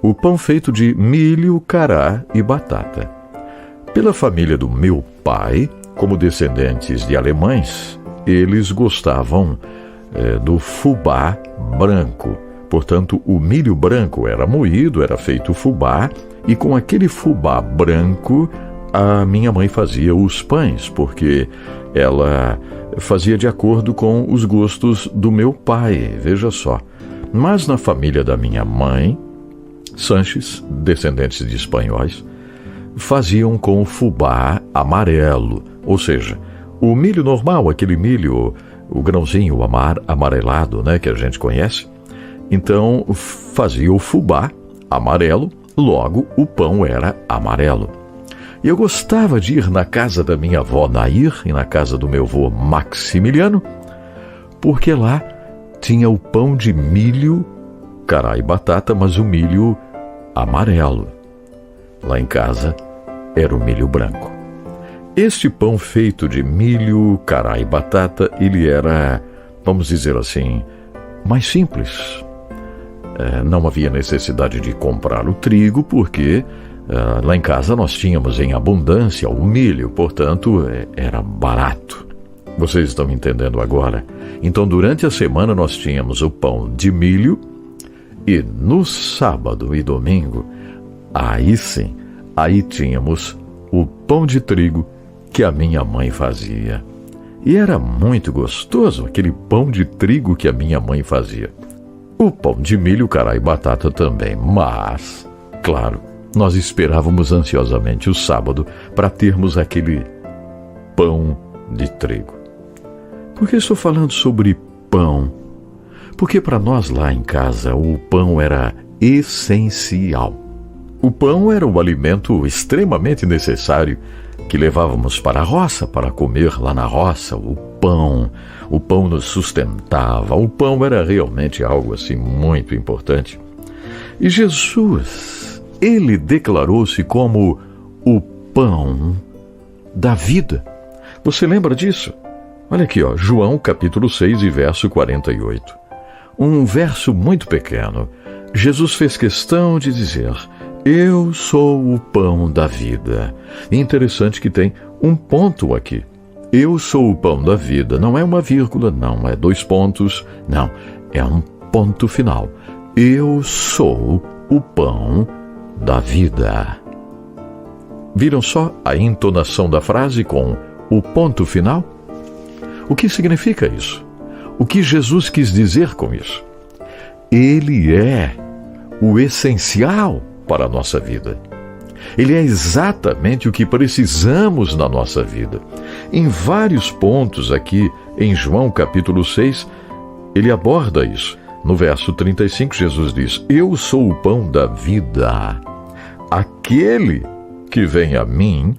o pão feito de milho, cará e batata. Pela família do meu pai, como descendentes de alemães, eles gostavam do fubá branco. Portanto, o milho branco era moído, era feito fubá, e com aquele fubá branco, a minha mãe fazia os pães, porque ela fazia de acordo com os gostos do meu pai, veja só. Mas na família da minha mãe, Sanches, descendentes de espanhóis, faziam com fubá amarelo, ou seja, o milho normal, aquele milho, o grãozinho amarelado, né, que a gente conhece. Então, fazia o fubá amarelo, logo o pão era amarelo. E eu gostava de ir na casa da minha avó Nair e na casa do meu avô Maximiliano, porque lá tinha o pão de milho, cará e batata, mas o milho amarelo. Lá em casa era o milho branco. Este pão feito de milho, cará e batata, ele era, vamos dizer assim, mais simples. Não havia necessidade de comprar o trigo, porque lá em casa nós tínhamos em abundância o milho, portanto, era barato. Vocês estão entendendo agora? Então, durante a semana nós tínhamos o pão de milho e no sábado e domingo, aí sim, aí tínhamos o pão de trigo que a minha mãe fazia. E era muito gostoso aquele pão de trigo que a minha mãe fazia. O pão de milho, cará e batata também, mas, claro, nós esperávamos ansiosamente o sábado para termos aquele pão de trigo. Por que estou falando sobre pão? Porque para nós lá em casa o pão era essencial. O pão era o alimento extremamente necessário que levávamos para a roça para comer lá na roça. O pão nos sustentava. O pão era realmente algo assim muito importante. E Jesus, ele declarou-se como o pão da vida. Você lembra disso? Olha aqui, João capítulo 6 e verso 48. Um verso muito pequeno. Jesus fez questão de dizer: eu sou o pão da vida. Interessante que tem um ponto aqui. Eu sou o pão da vida. Não é uma vírgula, não é 2 pontos, não. É um ponto final. Eu sou o pão da vida. Viram só a entonação da frase com o ponto final? O que significa isso? O que Jesus quis dizer com isso? Ele é o essencial para a nossa vida. Ele é exatamente o que precisamos na nossa vida. Em vários pontos aqui em João capítulo 6, ele aborda isso. No verso 35, Jesus diz: eu sou o pão da vida. Aquele que vem a mim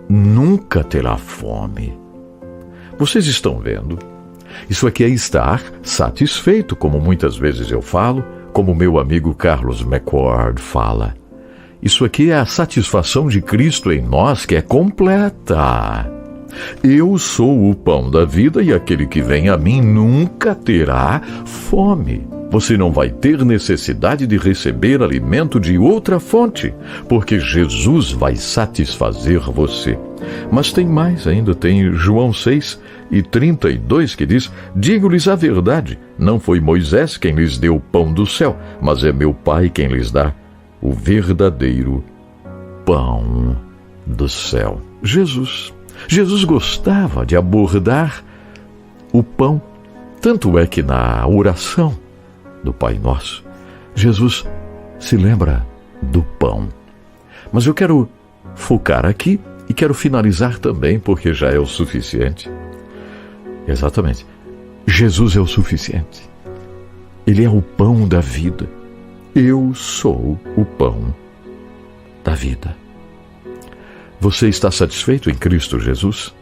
nunca terá fome. Vocês estão vendo? Isso aqui é estar satisfeito, como muitas vezes eu falo, como meu amigo Carlos McCord fala. Isso aqui é a satisfação de Cristo em nós, que é completa. Eu sou o pão da vida e aquele que vem a mim nunca terá fome. Você não vai ter necessidade de receber alimento de outra fonte, porque Jesus vai satisfazer você. Mas tem mais ainda, tem João 6 e 32 que diz: digo-lhes a verdade, não foi Moisés quem lhes deu o pão do céu, mas é meu Pai quem lhes dá o verdadeiro pão do céu. Jesus gostava de abordar o pão, tanto é que na oração do Pai Nosso, Jesus se lembra do pão. Mas eu quero focar aqui e quero finalizar também, porque já é o suficiente. Exatamente. Jesus é o suficiente. Ele é o pão da vida. Eu sou o pão da vida. Você está satisfeito em Cristo Jesus?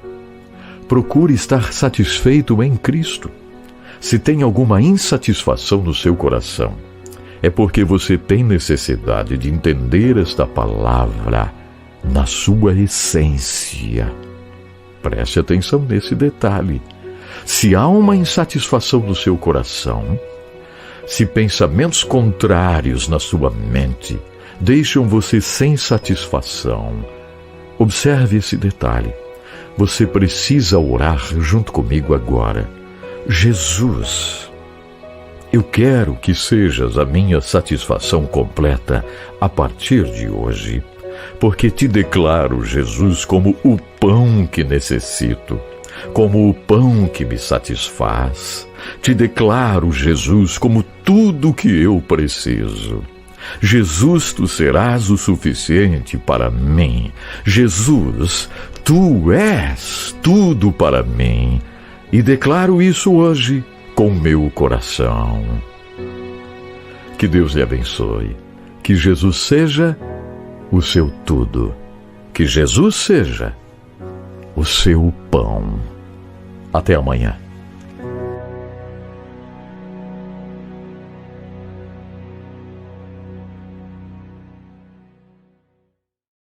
Procure estar satisfeito em Cristo. Se tem alguma insatisfação no seu coração, é porque você tem necessidade de entender esta palavra na sua essência. Preste atenção nesse detalhe. Se há uma insatisfação no seu coração, Se pensamentos contrários na sua mente deixam você sem satisfação, observe esse detalhe. Você precisa orar junto comigo agora. Jesus, eu quero que sejas a minha satisfação completa a partir de hoje, porque te declaro, Jesus, como o pão que necessito, como o pão que me satisfaz. Te declaro, Jesus, como tudo que eu preciso. Jesus, tu serás o suficiente para mim. Jesus, tu és tudo para mim. E declaro isso hoje com meu coração. Que Deus lhe abençoe. Que Jesus seja o seu tudo. Que Jesus seja o seu pão. Até amanhã.